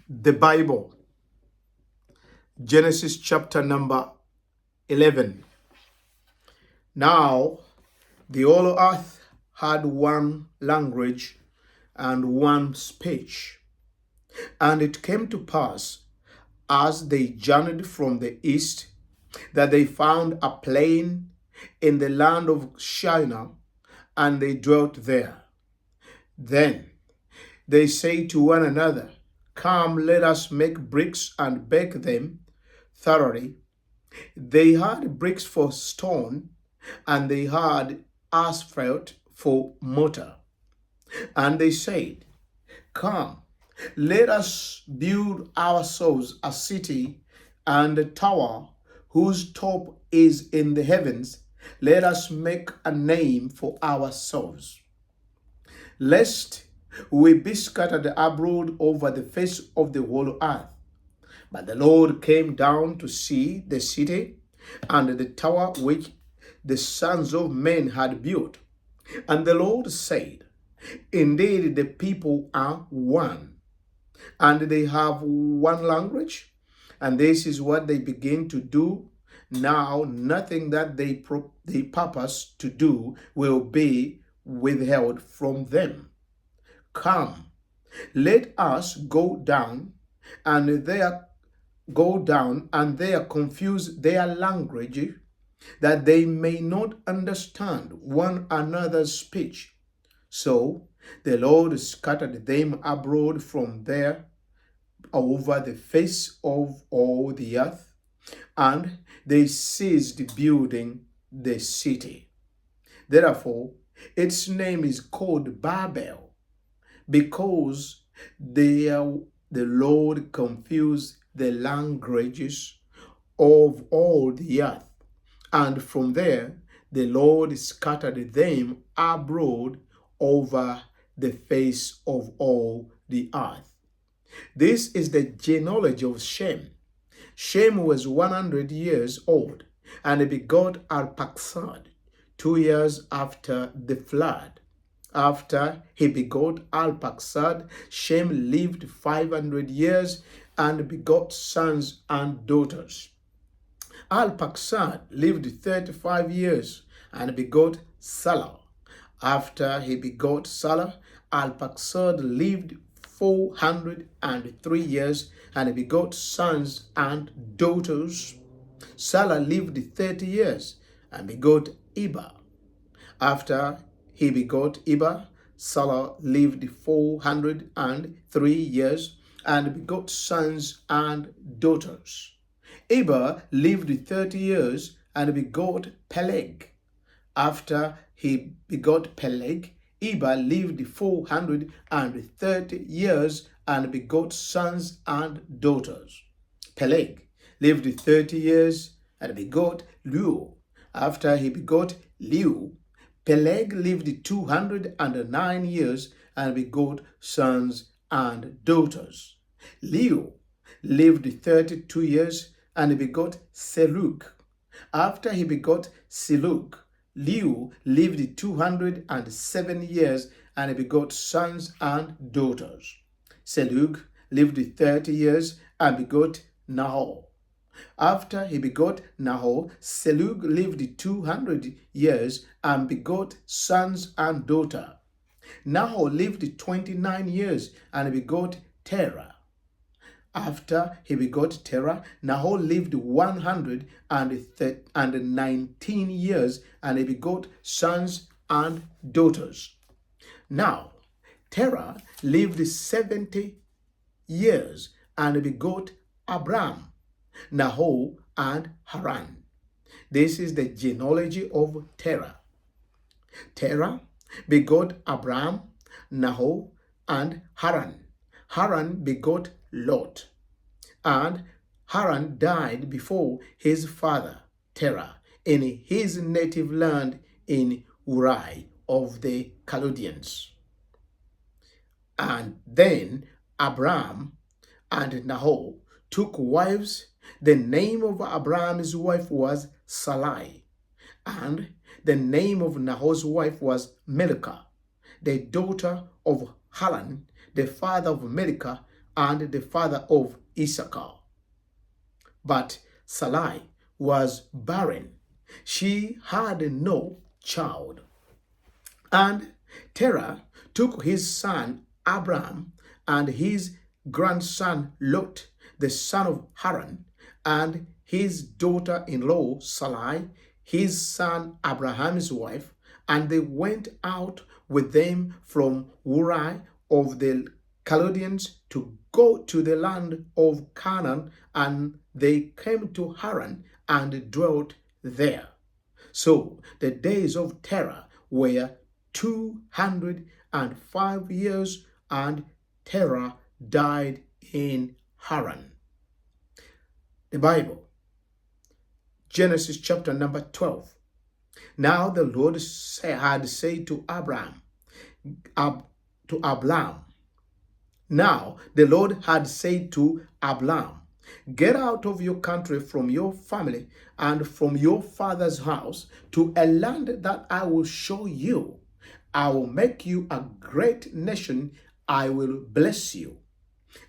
The Bible, Genesis chapter number 11. Now, the whole earth had one language and one speech. And it came to pass, as they journeyed from the east, that they found a plain in the land of Shinar, and they dwelt there. Then they say to one another, Come, let us make bricks and bake them thoroughly. They had bricks for stone, and they had asphalt for mortar. And they said, Come, let us build ourselves a city and a tower whose top is in the heavens. Let us make a name for ourselves, lest we be scattered abroad over the face of the whole earth. But the Lord came down to see the city and the tower which the sons of men had built. And the Lord said, Indeed, the people are one, and they have one language, and this is what they begin to do. Now, nothing that they purpose to do will be withheld from them. Come, let us go down and there confuse their language, that they may not understand one another's speech. So the Lord scattered them abroad from there over the face of all the earth, and they ceased building the city. Therefore, its name is called Babel, because the Lord confused the languages of all the earth. And from there, the Lord scattered them abroad over the face of all the earth. This is the genealogy of Shem. Shem was 100 years old, and he begot Arphaxad 2 years after the flood. After he begot Arphaxad, Shem lived 500 years and begot sons and daughters. Arphaxad lived 35 years and begot Salah. After he begot Salah, Arphaxad lived 403 years and begot sons and daughters. Salah lived 30 years and begot Eber. After he begot Eber, Salah lived 403 years and begot sons and daughters. Eber lived 30 years and begot Peleg. After he begot Peleg, Eber lived 430 years and begot sons and daughters. Peleg lived 30 years and begot Leu. After he begot Leu, Peleg lived 209 years and begot sons and daughters. Leu lived 32 years and begot Seluk. After he begot Seluk, Leu lived 207 years and begot sons and daughters. Seluk lived 30 years and begot Nahor. After he begot Nahor, Seluk lived 200 years and begot sons and daughter. Nahor lived 29 years and begot Terah. After he begot Terah, Nahor lived 119 years and he begot sons and daughters. Now, Terah lived 70 years and begot Abram, Nahor, and Haran. This is the genealogy of Terah. Terah begot Abram, Nahor, and Haran. Haran begot Lot. And Haran died before his father Terah in his native land in Uri of the Chaldeans. And then Abram and Nahor took wives. The name of Abram's wife was Sarai, and the name of Nahor's wife was Milcah, the daughter of Haran, the father of Milcah, and the father of Issachar. But Sarai was barren. She had no child. And Terah took his son Abram and his grandson Lot, the son of Haran, and his daughter-in-law Sarai, his son Abraham's wife, and they went out with them from Uri of the Chaldeans to go to the land of Canaan, and they came to Haran and dwelt there. So the days of Terah were 205 years, and Terah died in Haran. The Bible, Genesis chapter number 12. Now the Lord had said to Abram, Now the Lord had said to Abram, get out of your country, from your family, and from your father's house, to a land that I will show you. I will make you a great nation. I will bless you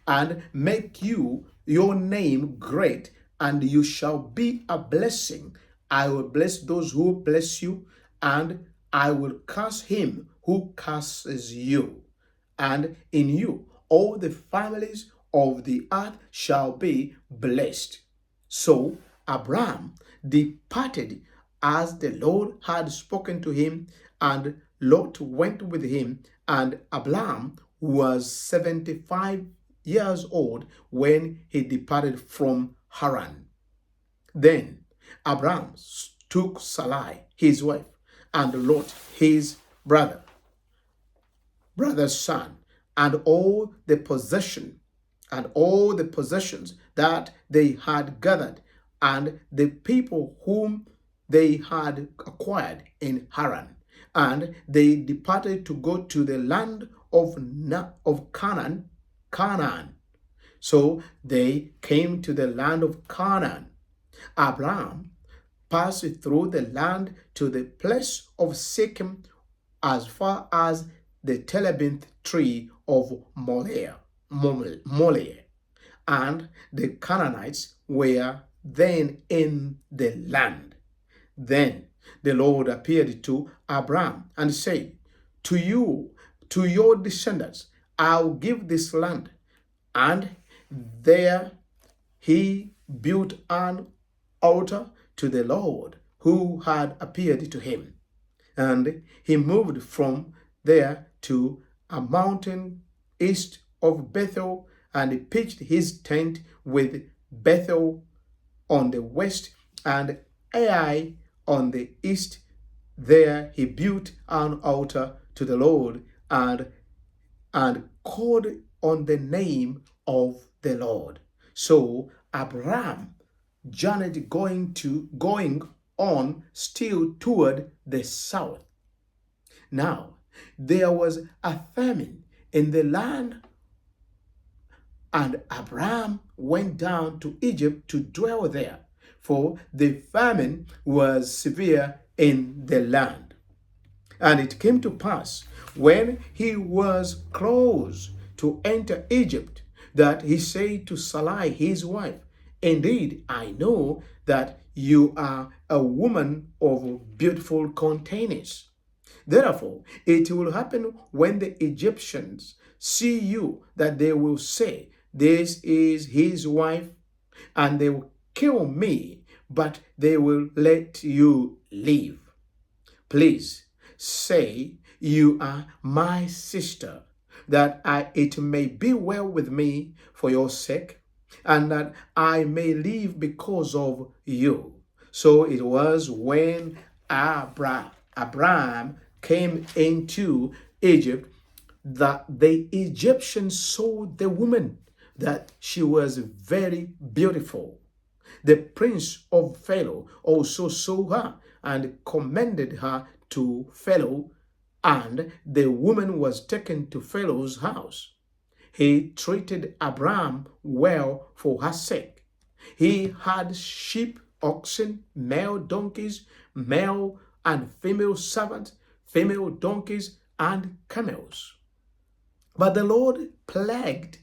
and make your name great, and you shall be a blessing. I will bless those who bless you, and I will curse him who curses you. And in you all the families of the earth shall be blessed. So Abram departed as the Lord had spoken to him, and Lot went with him, and Abram was 75 years old when he departed from Haran. Then Abram took Sarai, his wife, and Lot, his brother's son, and all the possessions that they had gathered, and the people whom they had acquired in Haran. And they departed to go to the land of Canaan. So they came to the land of Canaan. Abraham passed through the land to the place of Shechem, as far as the terebinth tree of Moriah. And the Canaanites were then in the land. Then the Lord appeared to Abram and said, to your descendants, I'll give this land. And there he built an altar to the Lord who had appeared to him. And he moved from there to a mountain east of Bethel, and pitched his tent with Bethel on the west and Ai on the east. There he built an altar to the Lord and called on the name of the Lord. So Abraham journeyed going on still toward the south. Now there was a famine in the land, and Abraham went down to Egypt to dwell there, for the famine was severe in the land. And it came to pass, when he was close to enter Egypt, that he said to Sarai his wife, indeed, I know that you are a woman of beautiful countenance. Therefore, it will happen when the Egyptians see you, that they will say, this is his wife, and they will kill me, but they will let you live. Please say you are my sister, that it may be well with me for your sake, and that I may live because of you. So it was when Abraham came into Egypt that the Egyptians saw the woman, that she was very beautiful. The prince of Pharaoh also saw her and commended her to Pharaoh, and the woman was taken to Pharaoh's house. He treated Abraham well for her sake. He had sheep, oxen, male donkeys, male and female servants, female donkeys, and camels. But the Lord plagued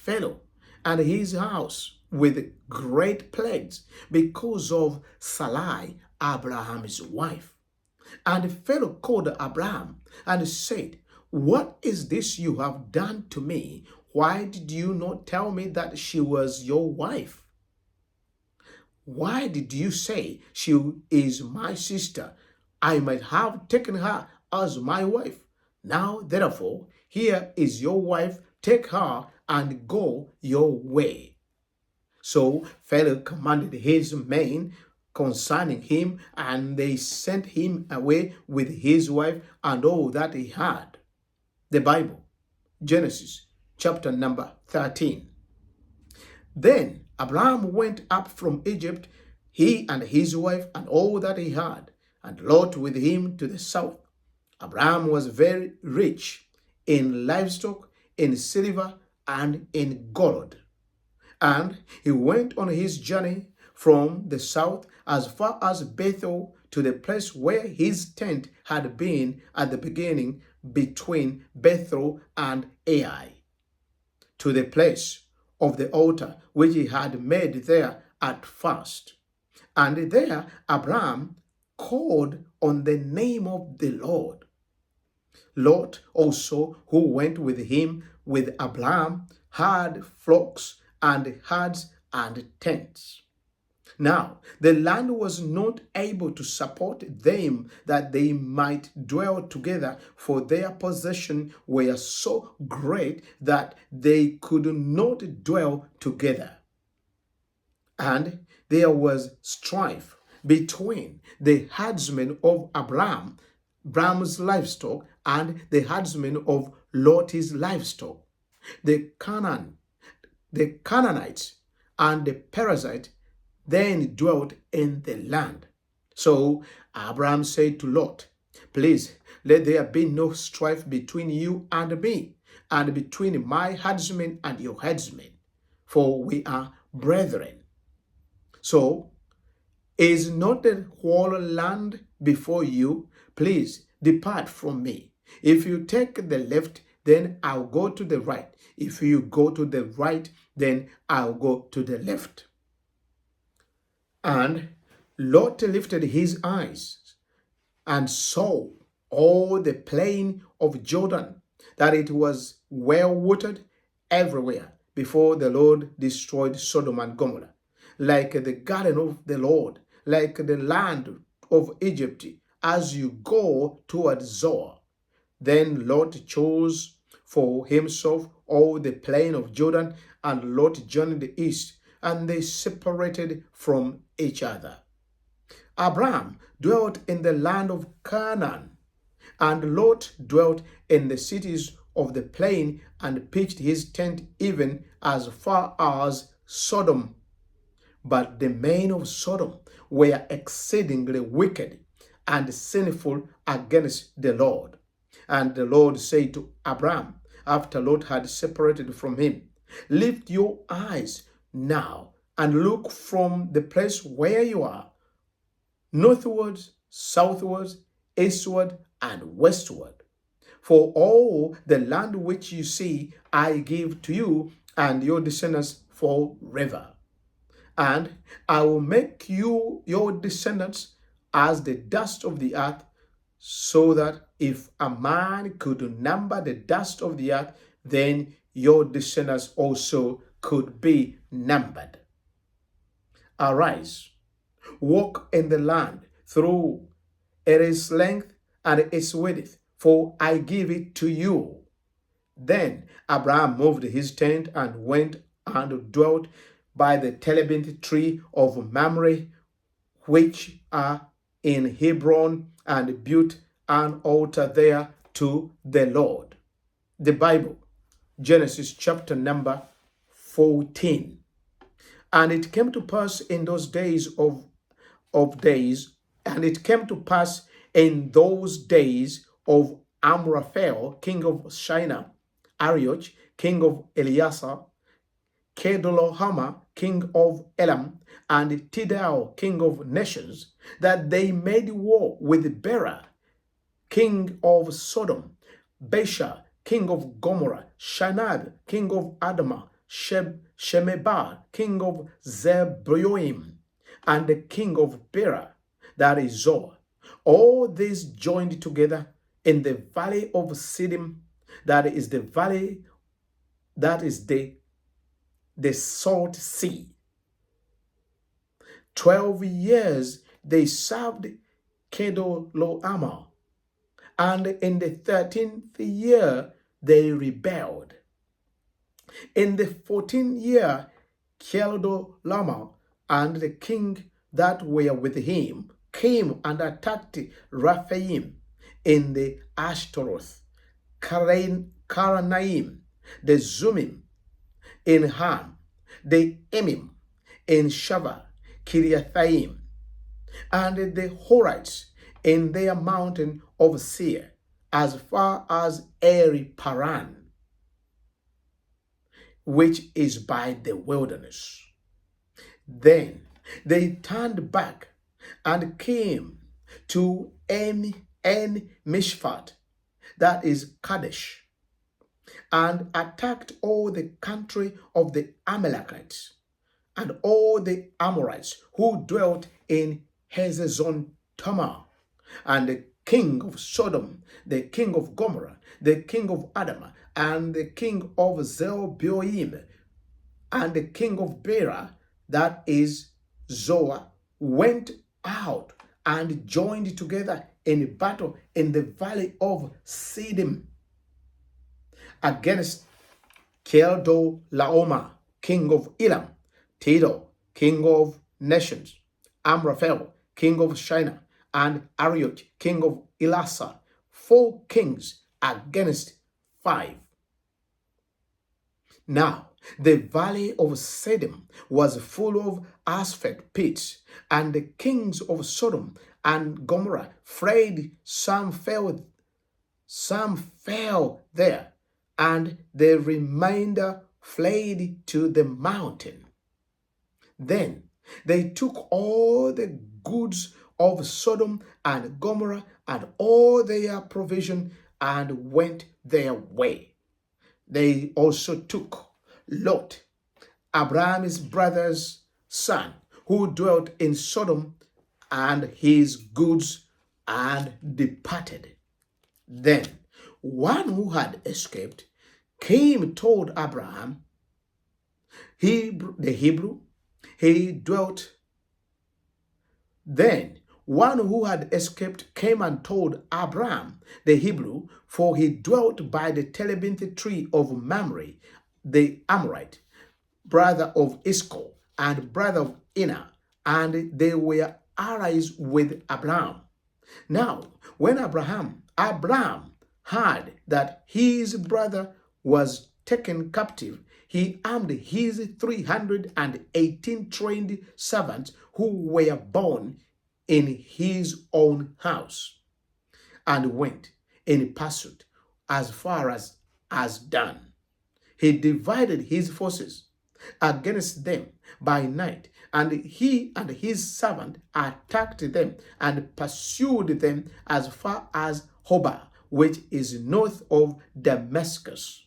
Pharaoh and his house with great plagues because of Sarai, Abraham's wife. And Pharaoh called Abraham and said, "What is this you have done to me? Why did you not tell me that she was your wife? Why did you say she is my sister? I might have taken her as my wife. Now, therefore, here is your wife. Take her and go your way." So Pharaoh commanded his men concerning him, and they sent him away with his wife and all that he had. The Bible, Genesis chapter number 13. Then Abraham went up from Egypt, he and his wife and all that he had, and Lot with him to the south. Abraham was very rich in livestock, in silver, and in gold. And he went on his journey from the south as far as Bethel, to the place where his tent had been at the beginning, between Bethel and Ai, to the place of the altar which he had made there at first. And there Abraham called on the name of the Lord. Lot also, who went with him with Abraham, had flocks and herds and tents. Now the land was not able to support them that they might dwell together, for their possession were so great that they could not dwell together. And there was strife between the herdsmen of Abraham's livestock, and the herdsmen of Lot's livestock. The Canaanites and the Perizzites then dwelt in the land. So Abraham said to Lot, "Please, let there be no strife between you and me, and between my herdsmen and your herdsmen, for we are brethren. So is not the whole land before you? Please depart from me. If you take the left, then I'll go to the right. If you go to the right, then I'll go to the left." And Lot lifted his eyes and saw all the plain of Jordan, that it was well watered everywhere, before the Lord destroyed Sodom and Gomorrah, like the garden of the Lord, like the land of Egypt, as you go toward Zoar. Then Lot chose for himself all the plain of Jordan, and Lot journeyed east, and they separated from each other. Abraham dwelt in the land of Canaan, and Lot dwelt in the cities of the plain, and pitched his tent even as far as Sodom. But the men of Sodom were exceedingly wicked and sinful against the Lord. And the Lord said to Abraham, after Lot had separated from him, "Lift your eyes now and look from the place where you are, northwards, southwards, eastward, and westward. For all the land which you see, I give to you and your descendants forever. And I will make you your descendants as the dust of the earth, so that if a man could number the dust of the earth, then your descendants also could be numbered. Arise, walk in the land through its length and its width, for I give it to you." Then Abraham moved his tent and went and dwelt by the terebinth tree of Mamre, which are in Hebron, and built an altar there to the Lord. The Bible, Genesis chapter number 14. And it came to pass in those days and it came to pass in those days of Amraphel, king of Shinar, Arioch, king of Eleazar, Kedolohama, king of Elam, and Tidal, king of nations, that they made war with Bera, king of Sodom, Besha, king of Gomorrah, Shinab, king of Admah, Shemebar, king of Zebroim, and the king of Bera, that is Zoar. All these joined together in the valley of Siddim, that is the valley, that is the salt sea. 12 years they served Kedorlaomer, and in the 13th year they rebelled. In the 14th year, Kedorlaomer and the king that were with him came and attacked Rephaim in the Ashtaroth, Karanaim, the Zumim in Ham, the Emim in Shava, Kiriathaim, and the Horites in their mountain of Seir, as far as Eri Paran, which is by the wilderness. Then they turned back and came to En Mishpat, that is Kadesh, and attacked all the country of the Amalekites and all the Amorites who dwelt in Hazezon Tamar, and the king of Sodom, the king of Gomorrah, the king of Admah, and the king of Zeboim, and the king of Bera, that is Zoar, went out and joined together in battle in the valley of Siddim against Kedorlaomer, king of Elam, Tidal, king of nations, Amraphel, king of Shinar, and Ariot, king of Elasar, 4 kings against 5. Now, the valley of Siddim was full of asphalt pits, and the kings of Sodom and Gomorrah fled. Some fell there, and the remainder fled to the mountain. Then they took all the goods of Sodom and Gomorrah and all their provision and went their way. They also took Lot, Abraham's brother's son, who dwelt in Sodom, and his goods, and departed. Then one who had escaped came, told Abraham, the Hebrew, he dwelt. Then one who had escaped came and told Abraham, the Hebrew, for he dwelt by the terebinth tree of Mamre, the Amorite, brother of Eshcol and brother of Ina, and they were allies with Abraham. Now, when Abraham heard that his brother was taken captive, he armed his 318 trained servants who were born in his own house, and went in pursuit as far as Dan. He divided his forces against them by night, and he and his servant attacked them and pursued them as far as Hobah, which is north of Damascus.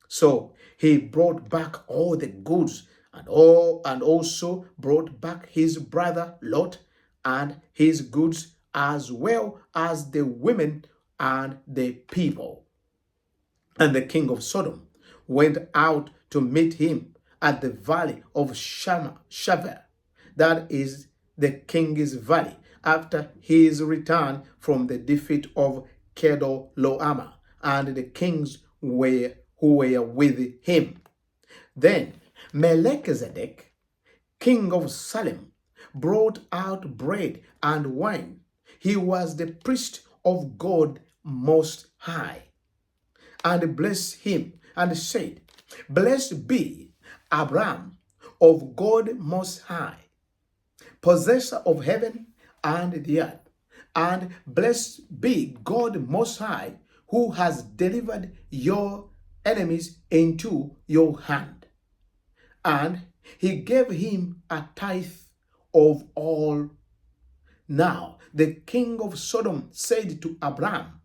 So he brought back all the goods, and also brought back his brother Lot and his goods, as well as the women and the people. And the king of Sodom went out to meet him at the valley of Shaver, that is the king's valley, after his return from the defeat of Kedorlaomer, and the kings who were with him. Then Melchizedek, king of Salem, brought out bread and wine. He was the priest of God Most High, and blessed him and said, Blessed be Abraham of God Most High, possessor of heaven and the earth, and blessed be God Most High, who has delivered your enemies into your hand. And he gave him a tithe of all. Now the king of Sodom said to Abraham,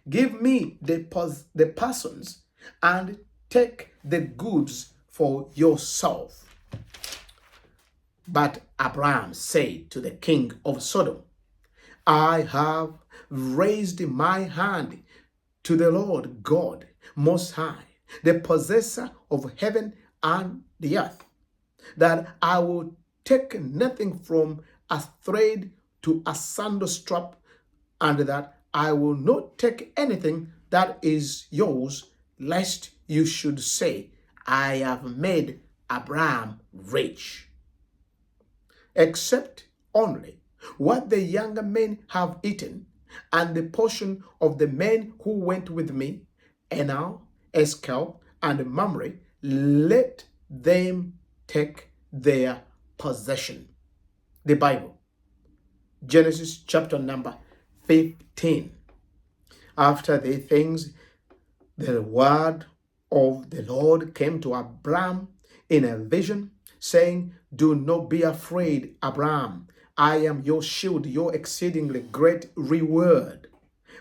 Give me the persons and take the goods for yourself. But Abraham said to the king of Sodom, I have raised my hand to the Lord God Most High, the possessor of heaven and the earth, that I will take nothing from a thread to a sandal strap, and that I will not take anything that is yours, lest you should say, I have made Abraham rich, except only what the younger men have eaten, and the portion of the men who went with me, Enau, Eskel, and Mamre, let them take their possession. The Bible, Genesis chapter number 15. After these things, the word of the Lord came to Abraham in a vision, saying, do not be afraid, Abraham. I am your shield, your exceedingly great reward.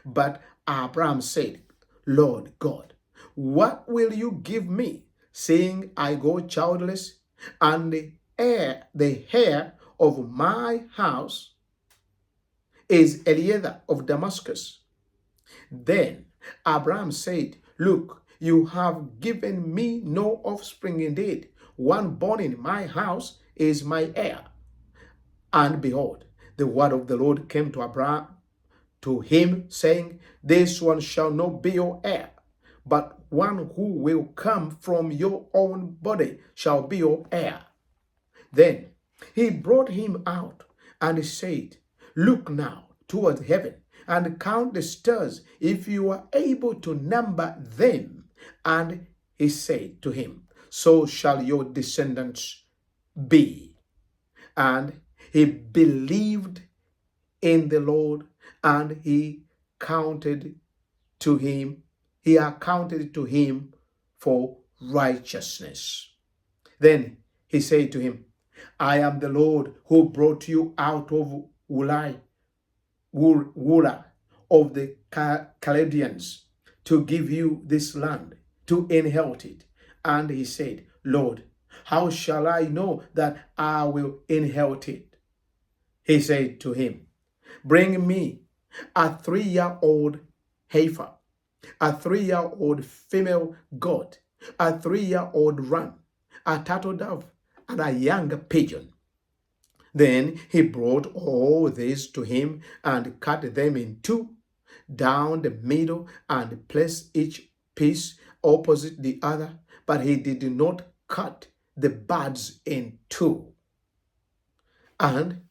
But Abraham said, Lord God, what will you give me, seeing I go childless, and the heir of my house is Eliezer of Damascus? Then Abraham said, look, you have given me no offspring indeed. One born in my house is my heir. And behold, the word of the Lord came to Abraham, to him, saying, this one shall not be your heir, but one who will come from your own body shall be your heir. Then he brought him out and said, look now toward heaven and count the stars, if you are able to number them. And he said to him, so shall your descendants be. And he believed in the Lord, and he accounted to him for righteousness. Then he said to him, I am the Lord who brought you out of Ur of the Chaldeans to give you this land to inherit it. And he said, Lord, how shall I know that I will inherit it? He said to him, bring me a 3-year-old heifer, a 3-year-old female goat, a 3-year-old ram, a turtle dove, and a young pigeon. Then he brought all this to him and cut them in two down the middle and placed each piece opposite the other, but he did not cut the birds in two. And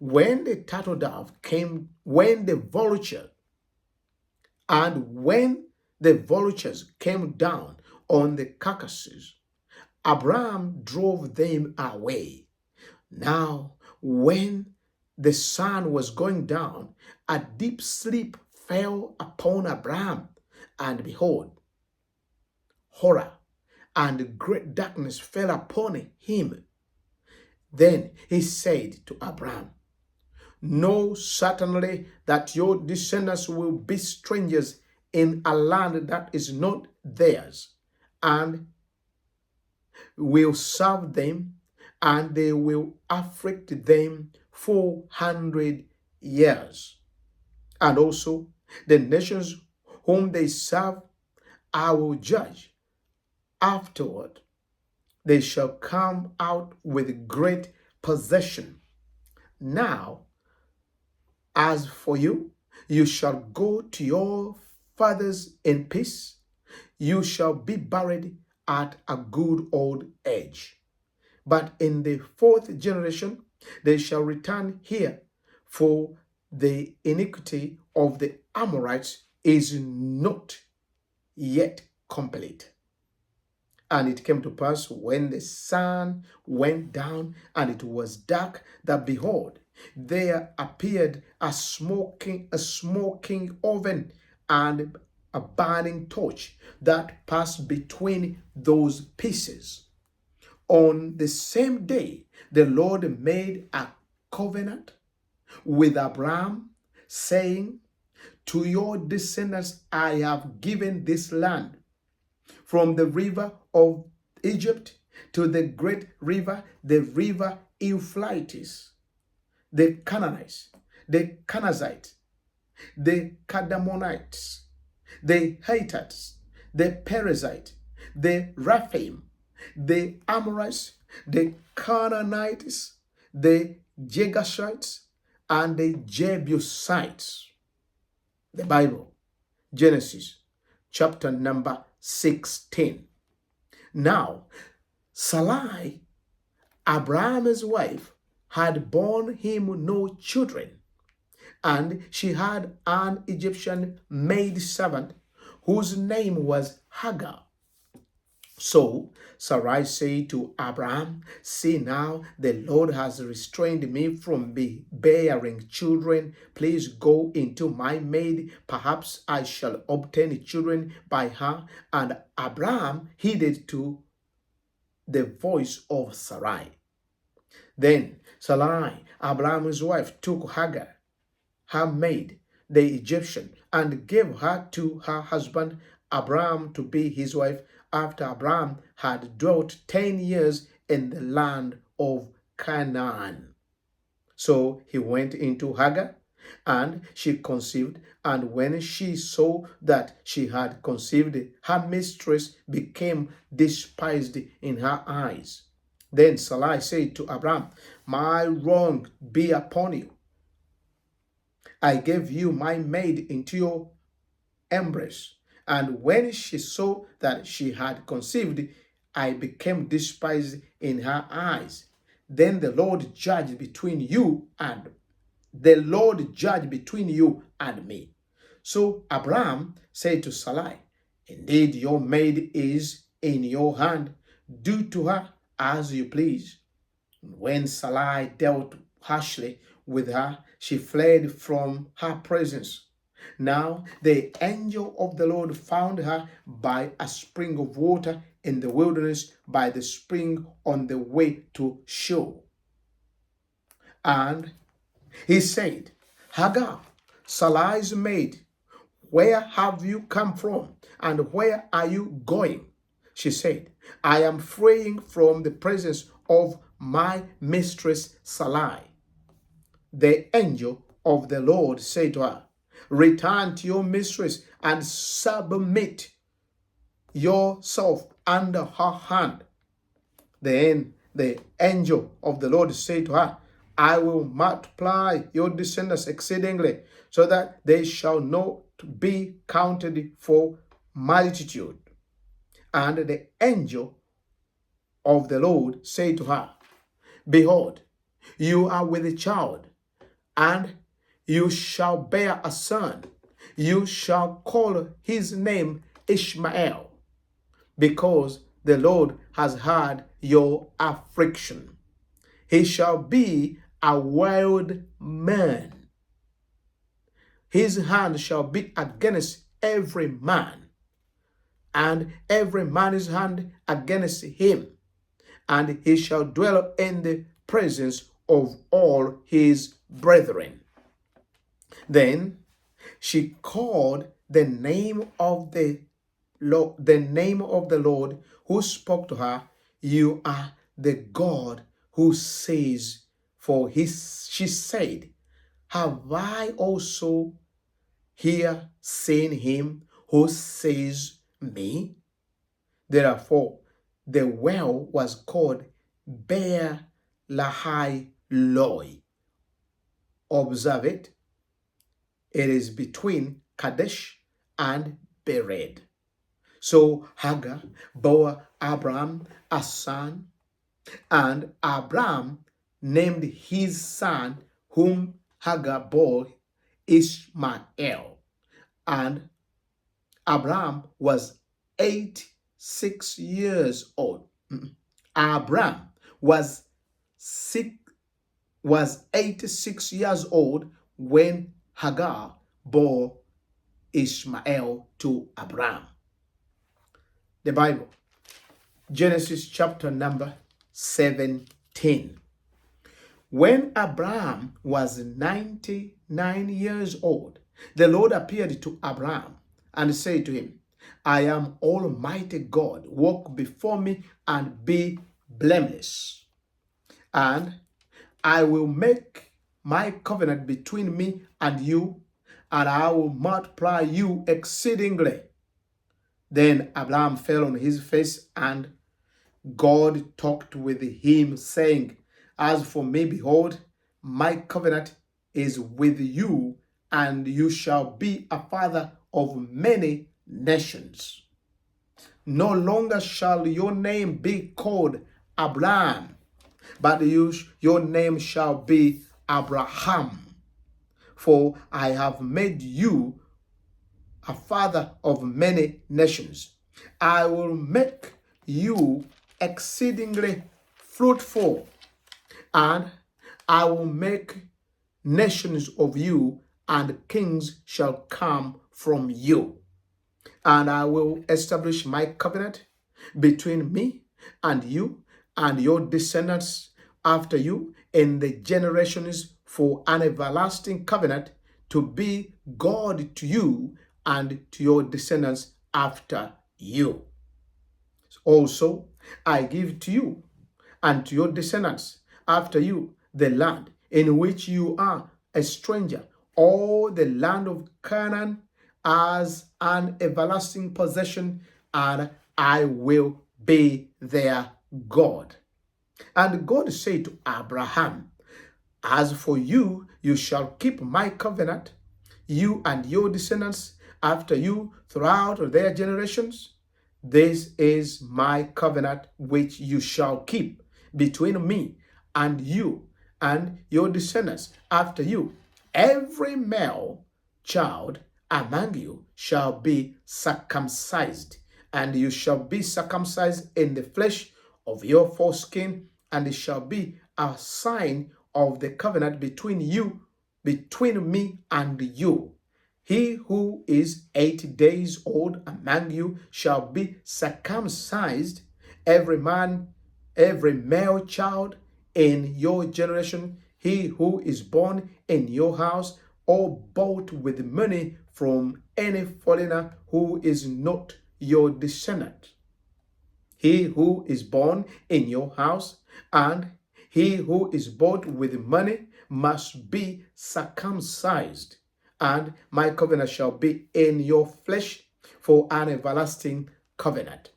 when the turtle dove came, when the vultures came down on the carcasses, Abraham drove them away. Now, when the sun was going down, a deep sleep fell upon Abraham, and behold, horror and great darkness fell upon him. Then he said to Abraham, know certainly that your descendants will be strangers in a land that is not theirs, and will serve them, and they will afflict them 400 years. And also the nations whom they serve I will judge. Afterward they shall come out with great possession. Now, as for you, you shall go to your fathers in peace. You shall be buried at a good old age. But in the 4th generation, they shall return here, for the iniquity of the Amorites is not yet complete. And it came to pass, when the sun went down and it was dark, that behold, there appeared a smoking oven and a burning torch that passed between those pieces. On the same day, the Lord made a covenant with Abraham, saying, to your descendants I have given this land, from the river of Egypt to the great river, the river Euphrates, the Canaanites, the Kenizzites, the Kadmonites, the Hittites, the Perizzites, the Rephaim, the Amorites, the Canaanites, the Girgashites, and the Jebusites. The Bible, Genesis, chapter number 16. Now, Sarai, Abraham's wife, had borne him no children, and she had an Egyptian maidservant whose name was Hagar. So Sarai said to Abraham, "See now, the Lord has restrained me from bearing children. Please go into my maid. Perhaps I shall obtain children by her." And Abraham heeded to the voice of Sarai. Then Sarai, Abraham's wife, took Hagar, her maid, the Egyptian, and gave her to her husband Abraham to be his wife, after Abraham had dwelt 10 years in the land of Canaan. So he went into Hagar, and she conceived, and when she saw that she had conceived, her mistress became despised in her eyes. Then Sarai said to Abraham, "My wrong be upon you. I gave you my maid into your embrace, and when she saw that she had conceived, I became despised in her eyes. Then the Lord judged between you and me." So Abraham said to Sarai, "Indeed, your maid is in your hand. Do to her as you please." When Sarai dealt harshly with her, she fled from her presence. Now the angel of the Lord found her by a spring of water in the wilderness, by the spring on the way to Shur. And he said, "Hagar, Sarai's maid, where have you come from, and where are you going?" She said, "I am fleeing from the presence of my mistress Sarai." The angel of the Lord said to her, "Return to your mistress and submit yourself under her hand." Then the angel of the Lord said to her, "I will multiply your descendants exceedingly, so that they shall not be counted for multitude." And the angel of the Lord said to her, "Behold, you are with a child, and you shall bear a son. You shall call his name Ishmael, because the Lord has heard your affliction. He shall be a wild man. His hand shall be against every man, and every man's hand against him, and he shall dwell in the presence of all his brethren." Then she called the name of the Lord who spoke to her, "You are the God who says," she said, "Have I also here seen him who says me?" Therefore, the well was called Beer Lahai Loi. Observe it. It is between Kadesh and Bered. So Hagar bore Abraham a son, and Abraham named his son whom Hagar bore Ishmael. And Abraham was 86 years old. Abraham was 86 years old when Hagar bore Ishmael to Abraham. The Bible, Genesis chapter number 17. When Abraham was 99 years old, the Lord appeared to Abraham and said to him, I am Almighty God. Walk before me and be blameless. And I will make my covenant between me and you, and I will multiply you exceedingly. Then Abraham fell on his face, and God talked with him, saying, As for me, behold, my covenant is with you, and you shall be a father of many nations. No longer shall your name be called Abraham, but your name shall be Abraham. For I have made you a father of many nations. I will make you exceedingly fruitful, and I will make nations of you, and kings shall come from you. And I will establish my covenant between me and you and your descendants after you in the generations for an everlasting covenant, to be God to you and to your descendants after you. Also, I give to you and to your descendants after you the land in which you are a stranger, all the land of Canaan, as an everlasting possession, and I will be their God. And God said to Abraham, As for you, you shall keep my covenant, you and your descendants after you throughout their generations. This is my covenant which you shall keep between me and you and your descendants after you. Every male child among you shall be circumcised, and you shall be circumcised in the flesh of your foreskin, and it shall be a sign of the covenant between me and you. He who is 8 days old among you shall be circumcised, every man, every male child in your generation, he who is born in your house or bought with money from any foreigner who is not your descendant. He who is born in your house and he who is bought with money must be circumcised, and my covenant shall be in your flesh for an everlasting covenant.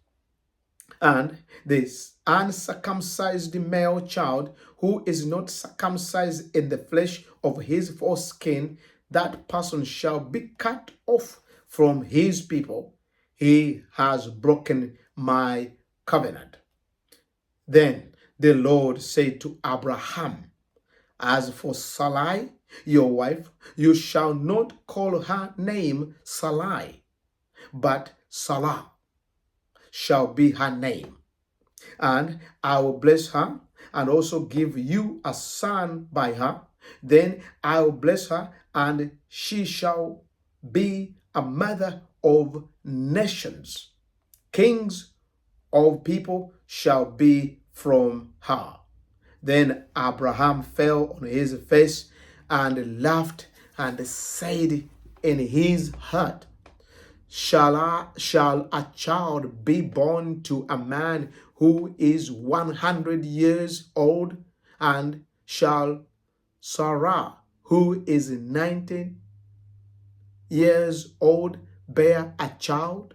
And this uncircumcised male child who is not circumcised in the flesh of his foreskin, that person shall be cut off from his people. He has broken my covenant. Then the Lord said to Abraham, As for Sarai, your wife, you shall not call her name Sarai, but Sarah shall be her name. And I will bless her and also give you a son by her. Then I will bless her, and she shall be a mother of nations. Kings of people shall be from her. Then Abraham fell on his face and laughed and said in his heart, Shall a child be born to a man who is 100 years old? And shall Sarah, who is 90 years old, bear a child?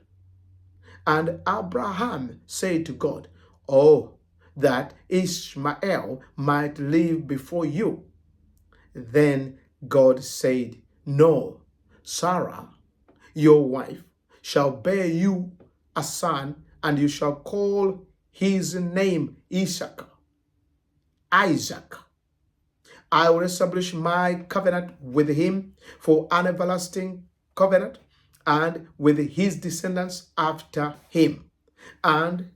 And Abraham said to God, Oh, that Ishmael might live before you. Then God said, No, Sarah, your wife, shall bear you a son, and you shall call his name Isaac. I will establish my covenant with him for an everlasting covenant, and with his descendants after him. And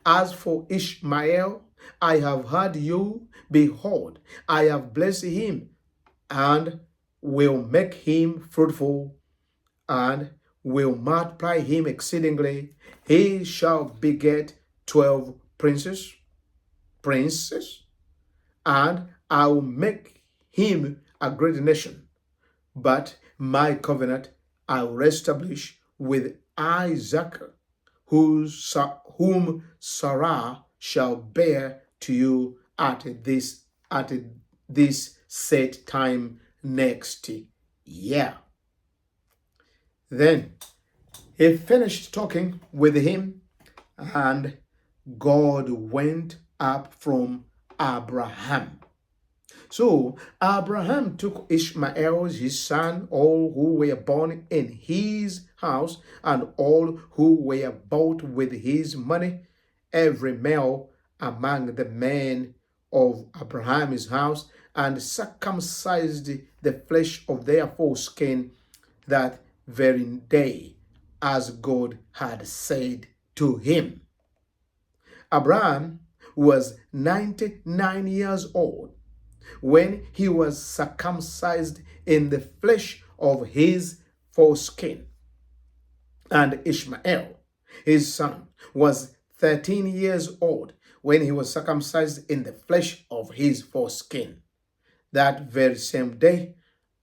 as for Ishmael, I have heard you. Behold, I have blessed him, and will make him fruitful, and will multiply him exceedingly. He shall beget 12 princes, and I will make him a great nation. But my covenant I will establish with Isaac, whom Sarah shall bear to you at this set time next year. Then he finished talking with him, and God went up from Abraham. So Abraham took Ishmael, his son, all who were born in his house, and all who were bought with his money, every male among the men of Abraham's house, and circumcised the flesh of their foreskin that very day, as God had said to him. Abraham was 99 years old when he was circumcised in the flesh of his foreskin. And Ishmael, his son, was 13 years old when he was circumcised in the flesh of his foreskin. That very same day,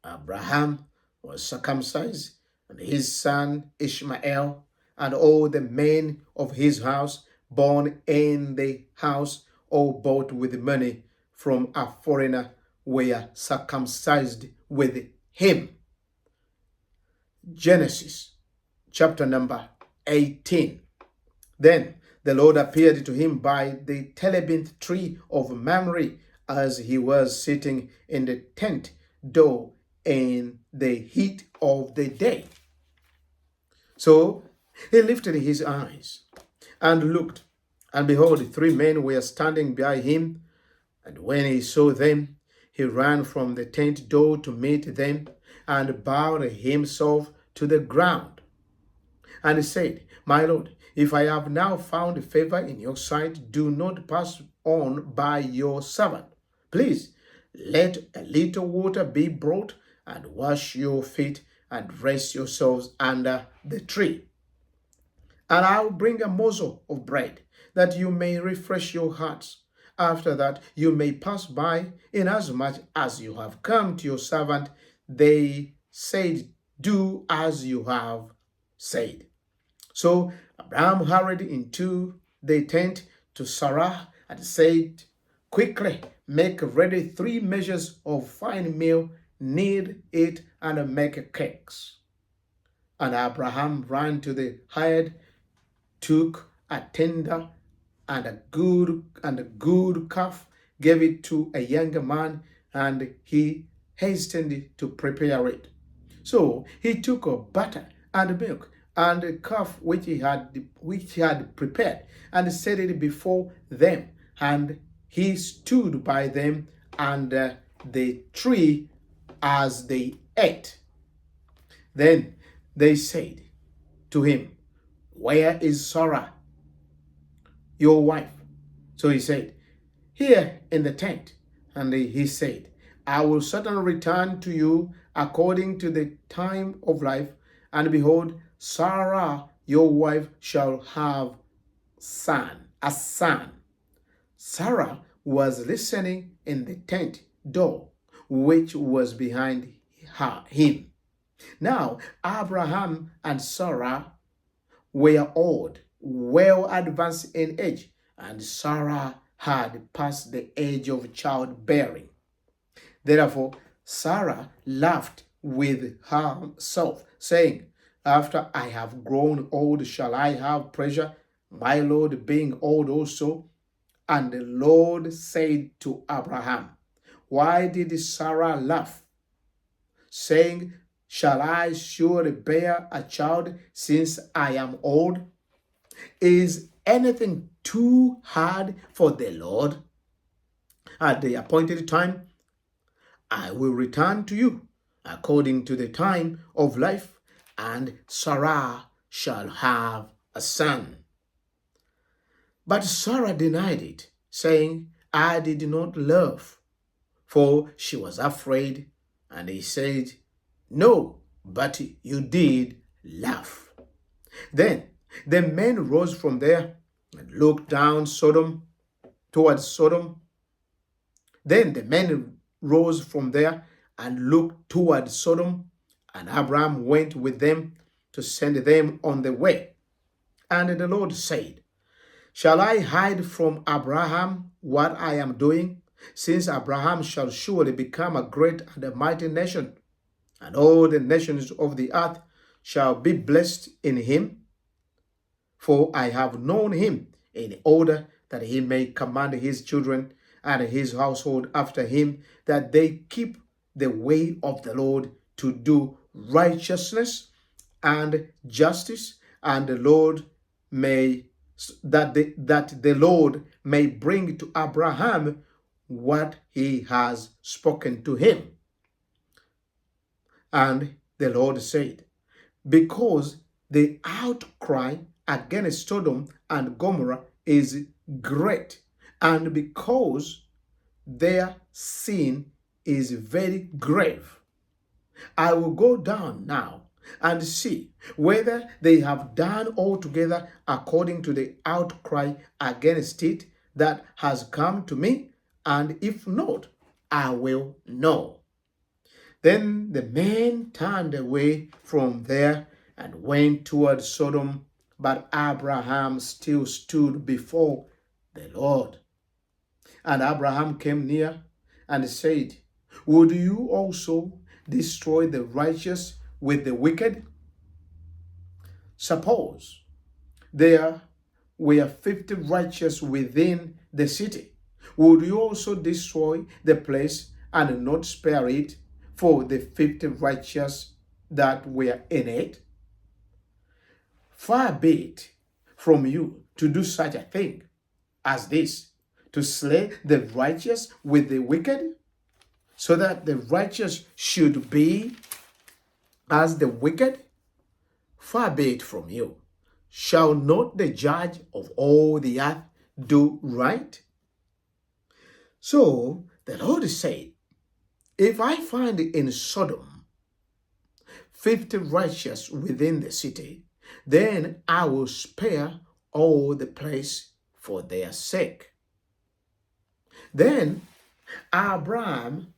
Abraham was circumcised, and his son Ishmael, and all the men of his house born in the house, all bought with money from a foreigner, were circumcised with him. Genesis chapter number 18. Then the Lord appeared to him by the terebinth tree of Mamre, as he was sitting in the tent door in the heat of the day. So he lifted his eyes and looked, and behold, 3 men were standing by him. And when he saw them, he ran from the tent door to meet them, and bowed himself to the ground. And he said, My Lord, if I have now found favor in your sight, do not pass on by your servant. Please, let a little water be brought, and wash your feet, and rest yourselves under the tree. And I'll bring a morsel of bread, that you may refresh your hearts. After that, you may pass by, inasmuch as you have come to your servant. They said, Do as you have said. So Abraham hurried into the tent to Sarah and said, Quickly make ready 3 measures of fine meal, knead it, and make cakes. And Abraham ran to the hired, took a tender and a good calf, gave it to a younger man, and he hastened to prepare it. So he took a butter and milk and a calf which he had prepared, and set it before them, and he stood by them under the tree as they ate. Then they said to him, Where is Sarah, your wife? So he said, Here in the tent. And he said, I will certainly return to you according to the time of life, and behold, Sarah your wife shall have a son. Sarah was listening in the tent door, which was behind him. Now Abraham and Sarah were old, well advanced in age, and Sarah had passed the age of childbearing. Therefore Sarah laughed with herself, saying, After I have grown old, shall I have pleasure, my Lord being old also? And the Lord said to Abraham, Why did Sarah laugh, saying, Shall I surely bear a child since I am old? Is anything too hard for the Lord? At the appointed time, I will return to you according to the time of life, and Sarah shall have a son. But Sarah denied it, saying, I did not love, for she was afraid. And he said, No, but you did laugh. Then the men rose from there and looked down towards Sodom. Then the men rose from there and looked toward Sodom, and Abraham went with them. to send them on the way. And the Lord said, Shall I hide from Abraham what I am doing? Since Abraham shall surely become a great and a mighty nation, and all the nations of the earth shall be blessed in him. For I have known him in order that he may command his children and his household after him, that they keep the way of the Lord to do righteousness and justice, and the Lord may that the Lord may bring to Abraham what he has spoken to him. And the Lord said, Because the outcry against Sodom and Gomorrah is great, and because their sin is very grave, I will go down now and see whether they have done altogether according to the outcry against it that has come to me, and if not, I will know. Then the men turned away from there and went toward Sodom, but Abraham still stood before the Lord. And Abraham came near and said, Would you also destroy the righteous with the wicked? Suppose there were 50 righteous within the city. Would you also destroy the place and not spare it for the 50 righteous that were in it? Far be it from you to do such a thing as this, to slay the righteous with the wicked, so that the righteous should be as the wicked? Far be it from you. Shall not the judge of all the earth do right? So the Lord said, If I find in Sodom 50 righteous within the city, then I will spare all the place for their sake. Then Abraham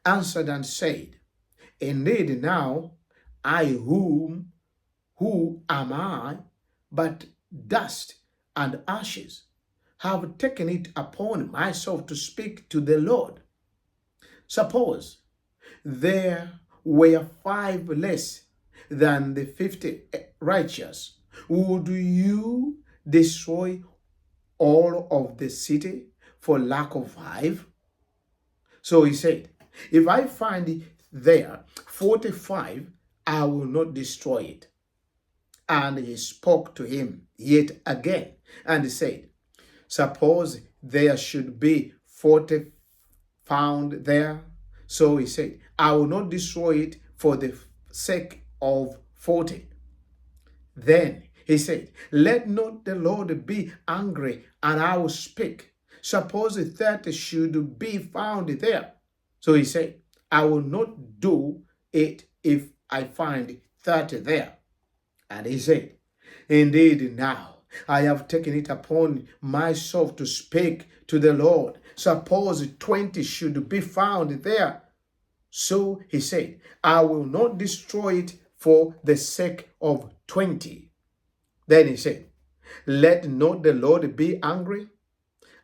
answered and said, Indeed now who am I but dust and ashes, have taken it upon myself to speak to the Lord. Suppose there were 5 less than the 50 righteous, would you destroy all of the city for lack of 5? So he said, If I find there 45, I will not destroy it. And he spoke to him yet again, and he said, Suppose there should be 40 found there. So he said, I will not destroy it for the sake of 40. Then he said, Let not the Lord be angry, and I will speak. Suppose 30 should be found there. So he said, I will not do it if I find 30 there. And he said, Indeed now I have taken it upon myself to speak to the Lord. Suppose 20 should be found there. So he said, I will not destroy it for the sake of 20. Then he said, Let not the Lord be angry,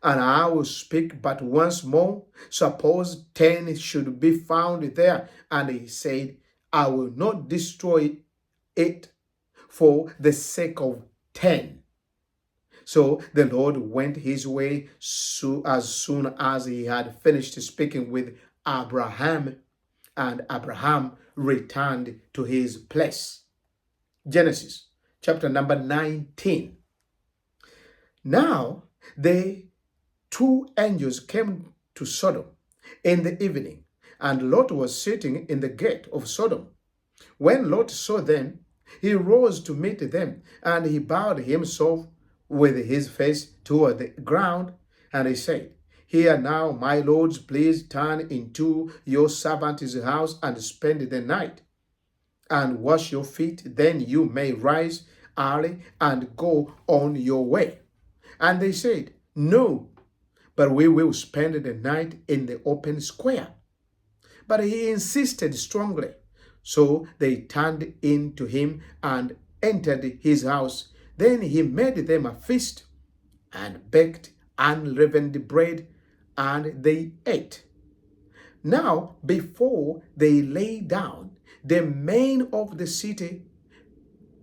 and I will speak but once more. Suppose 10 should be found there. And he said, I will not destroy it for the sake of 10. So the Lord went his way as soon as he had finished speaking with Abraham, and Abraham returned to his place. Genesis chapter number 19. Now the 2 angels came to Sodom in the evening, and Lot was sitting in the gate of Sodom. When Lot saw them, he rose to meet them, and he bowed himself with his face toward the ground, and he said, Here now, my lords, please turn into your servant's house and spend the night, and wash your feet, then you may rise early and go on your way. And they said, No, but we will spend the night in the open square. But he insisted strongly. So they turned in to him and entered his house. Then he made them a feast and baked unleavened bread, and they ate. Now, before they lay down, the men of the city,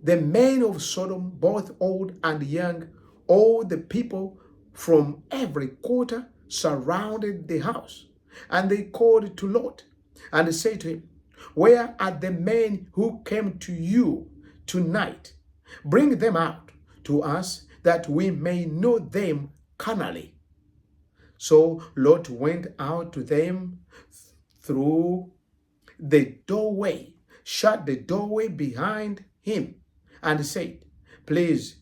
the men of Sodom, both old and young, all the people from every quarter surrounded the house. And they called to Lot and said to him, "Where are the men who came to you tonight? Bring them out to us that we may know them carnally." So Lot went out to them through the doorway, shut the doorway behind him, and said, "Please,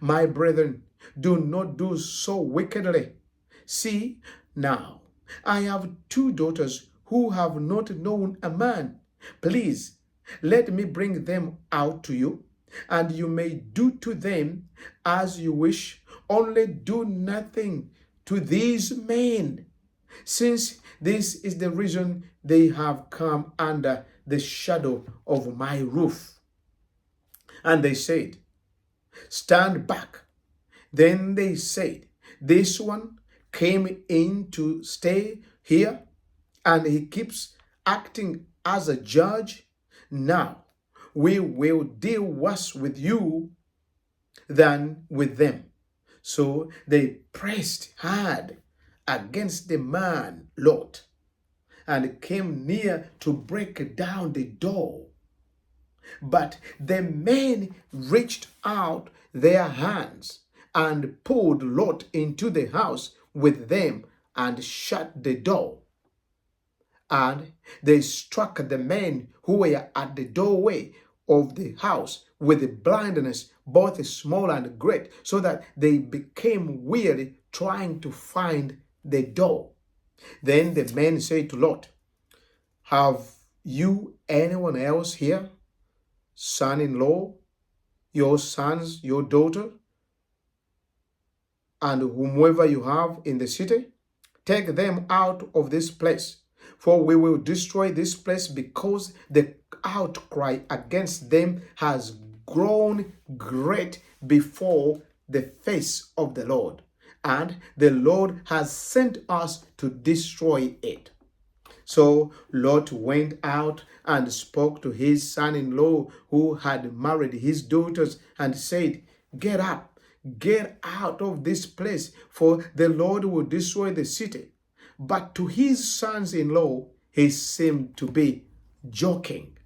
my brethren, do not do so wickedly. See, now I have two daughters who have not known a man. Please, let me bring them out to you, and you may do to them as you wish. Only do nothing to these men, since this is the reason they have come under the shadow of my roof." And they said, "Stand back." Then they said, "This one came in to stay here, and he keeps acting as a judge. Now we will deal worse with you than with them." So they pressed hard against the man Lot and came near to break down the door. But the men reached out their hands and pulled Lot into the house with them and shut the door. And they struck the men who were at the doorway of the house with blindness, both small and great, so that they became weary trying to find the door. Then the men said to Lot, "Have you anyone else here, son-in-law, your sons, your daughter, and whomever you have in the city? Take them out of this place, for we will destroy this place, because the outcry against them has grown great before the face of the Lord, and the Lord has sent us to destroy it." So Lot went out and spoke to his son-in-law who had married his daughters and said, "Get up, get out of this place, for the Lord will destroy the city." But to his sons-in-law, he seemed to be joking.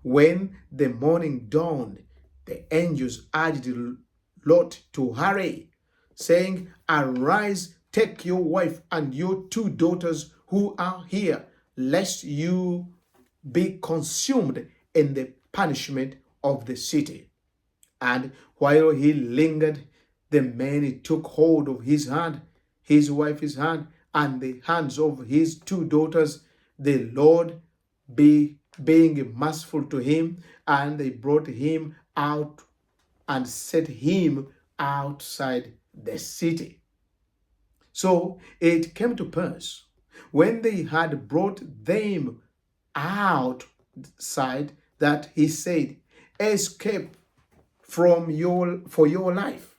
When the morning dawned, the angels urged Lot to hurry, saying, "Arise, take your wife and your two daughters who are here, lest you be consumed in the punishment of the city." And while he lingered, the men took hold of his hand, his wife's hand, and the hands of his two daughters, the Lord being merciful to him, and they brought him out and set him outside the city. So it came to pass, when they had brought them outside, that he said, "Escape for your life.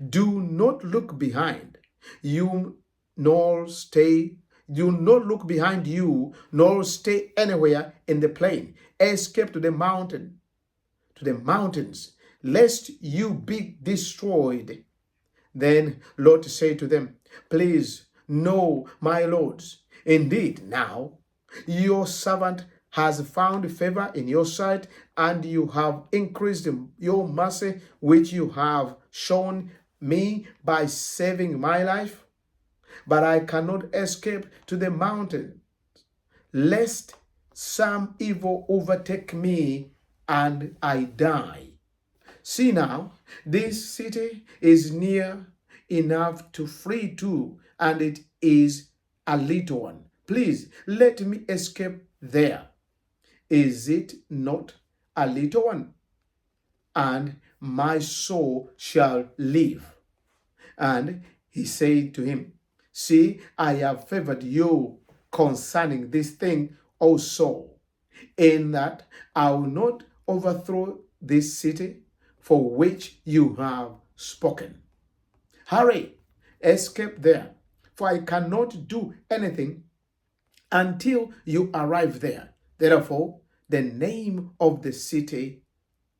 Do not look behind you, nor stay. Do not look behind you, nor stay anywhere in the plain. Escape to the mountains, lest you be destroyed." Then Lot said to them, "Please, no, my lords. Indeed, now your servant has found favor in your sight, and you have increased your mercy, which you have shown me by saving my life. But I cannot escape to the mountain, lest some evil overtake me and I die. See now, this city is near enough to flee to, and it is a little one. Please let me escape there. Is it not a little one? And my soul shall live." And he said to him, "See, I have favored you concerning this thing also." in that I will not overthrow this city for which you have spoken. Hurry, escape there, for I cannot do anything until you arrive there. Therefore, the name of the city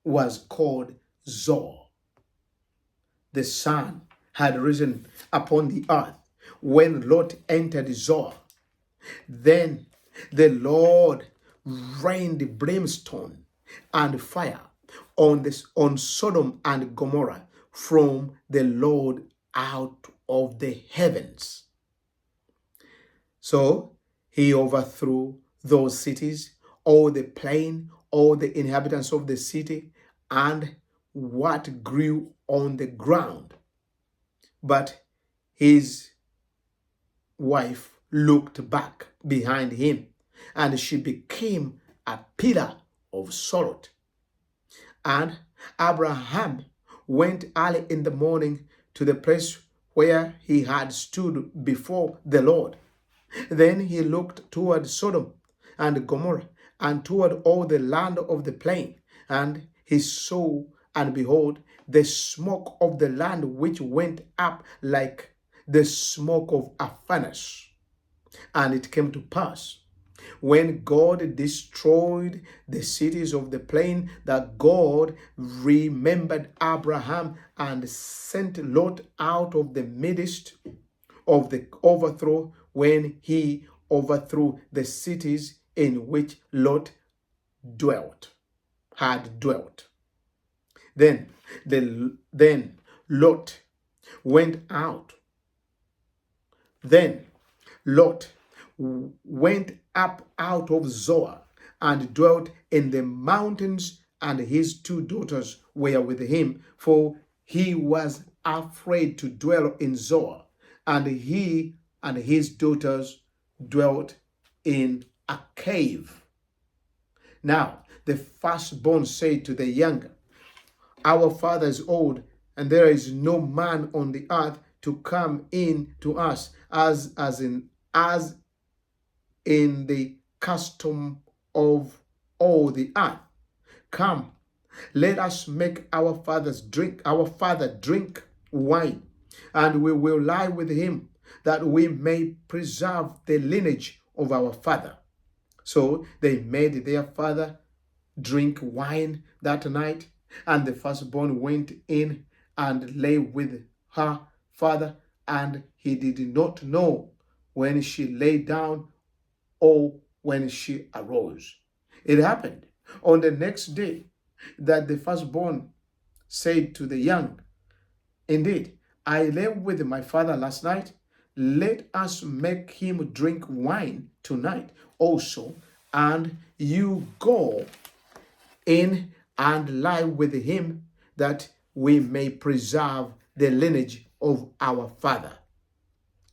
was called Zor. The sun had risen upon the earth when Lot entered Zor. Then the Lord rained brimstone and fire on Sodom and Gomorrah from the Lord out of the heavens. So he overthrew those cities, all the plain, all the inhabitants of the city, and what grew on the ground. But his wife looked back behind him, and she became a pillar of salt. And Abraham went early in the morning to the place where he had stood before the Lord. Then he looked toward Sodom and Gomorrah and toward all the land of the plain, and he saw, and behold, the smoke of the land which went up like the smoke of a furnace. And it came to pass, when God destroyed the cities of the plain, that God remembered Abraham and sent Lot out of the midst of the overthrow, when he overthrew the cities in which Lot had dwelt. Then Lot went out. Then Lot went up out of Zoar and dwelt in the mountains, and his 2 daughters were with him, for he was afraid to dwell in Zoar, and he and his daughters dwelt in a cave. Now the firstborn said to the younger, our father is old, and there is no man on the earth to come in to us, as in the custom of all the earth. Come, let us make our father drink wine, and we will lie with him, that we may preserve the lineage of our father. So they made their father drink wine that night, and the firstborn went in and lay with her father, and he did not know when she lay down or when she arose. It happened on the next day that the firstborn said to the young, indeed, I lay with my father last night. Let us make him drink wine tonight also, and you go in and lie with him, that we may preserve the lineage of our father.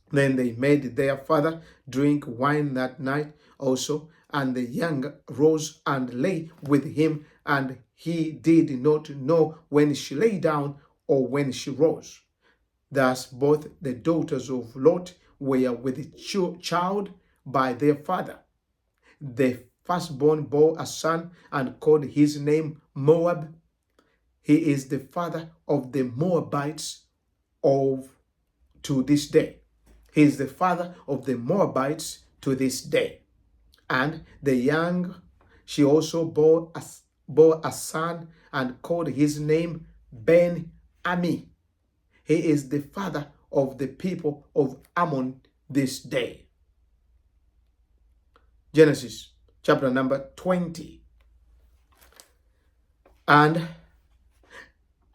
Then they made their father drink wine that night also, and the young rose and lay with him, and he did not know when she lay down or when she rose. Thus both the daughters of Lot were with child by their father. The firstborn bore a son and called his name Moab. He is the father of the Moabites to this day. He is the father of the Moabites to this day. And the young, she also bore a son and called his name Ben-Ami. He is the father of the people of Ammon this day. Genesis chapter number 20. And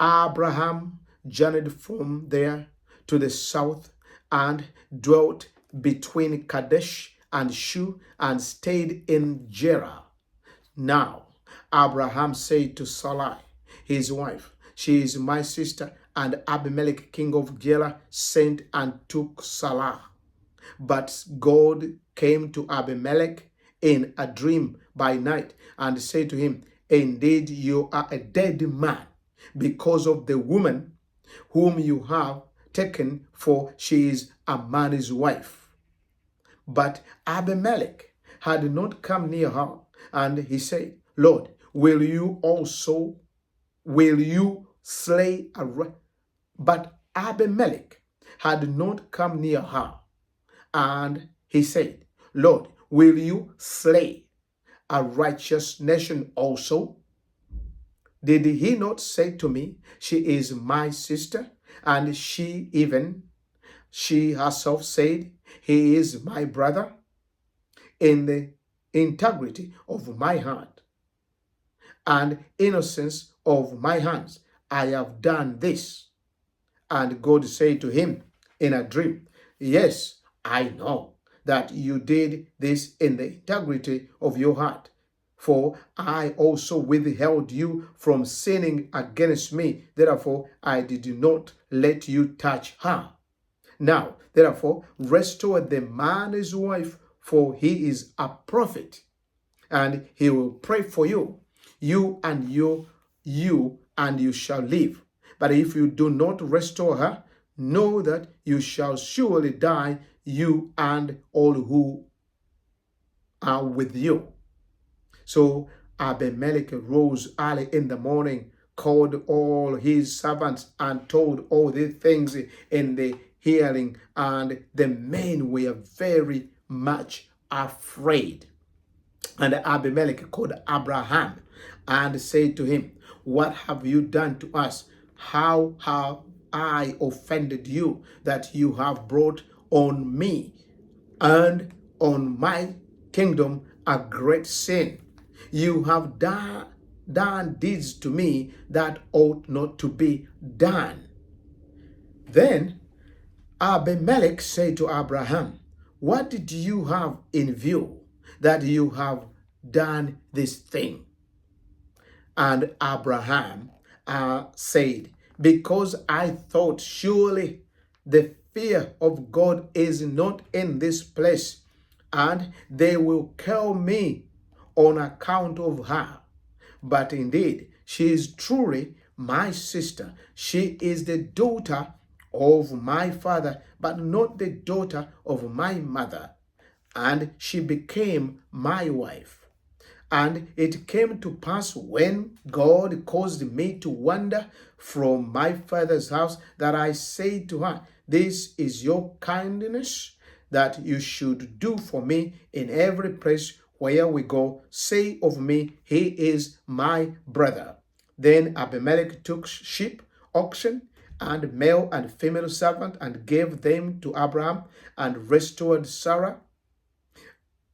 Abraham journeyed from there to the south and dwelt between Kadesh and Shur and stayed in Gerar. Now Abraham said to Sarai, his wife, she is my sister, and Abimelech, king of Gerar, sent and took Sarai. But God came to Abimelech in a dream by night and said to him, indeed, you are a dead man because of the woman whom you have taken, for she is a man's wife. But Abimelech had not come near her, And he said, Lord, will you slay But Abimelech had not come near her. And he said, Lord, will you slay a righteous nation also? Did he not say to me, she is my sister? And she herself said, he is my brother? In the integrity of my heart and innocence of my hands, I have done this. And God said to him in a dream, yes, I know that you did this in the integrity of your heart. For I also withheld you from sinning against me. Therefore, I did not let you touch her. Now, therefore, restore the man his wife, for he is a prophet, and he will pray for you, you and you shall live. But if you do not restore her, know that you shall surely die, you and all who are with you. So Abimelech rose early in the morning, called all his servants, and told all these things in the hearing, and the men were very much afraid. And Abimelech called Abraham and said to him, what have you done to us? How have I offended you that you have brought on me and on my kingdom a great sin? You have done deeds to me that ought not to be done. Then Abimelech said to Abraham, what did you have in view that you have done this thing? And Abraham said, because I thought surely the fear of God is not in this place, and they will kill me on account of her. But indeed, she is truly my sister. She is the daughter of my father, but not the daughter of my mother. And she became my wife. And it came to pass when God caused me to wander from my father's house that I said to her, this is your kindness that you should do for me in every place where we go. Say of me, he is my brother. Then Abimelech took sheep, oxen, and male and female servant, and gave them to Abraham, and restored Sarah,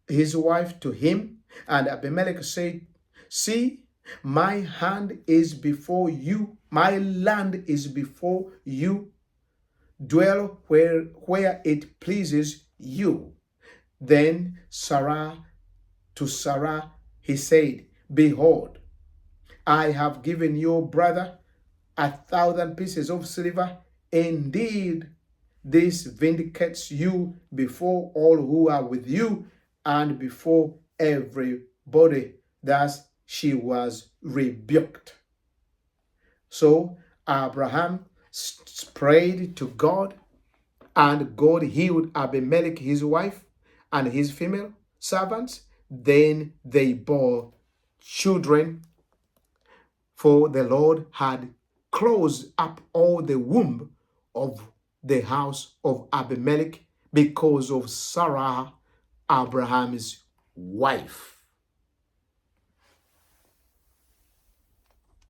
his wife, to him. And Abimelech said, see, my hand is before you, my land is before you. Dwell where it pleases you. Then to Sarah he said, behold, I have given your brother 1,000 pieces of silver. Indeed, this vindicates you before all who are with you and before everybody. Thus she was rebuked. So Abraham prayed to God, and God healed Abimelech, his wife, and his female servants. Then they bore children, for the Lord had closed up all the womb of the house of Abimelech because of Sarah, Abraham's wife.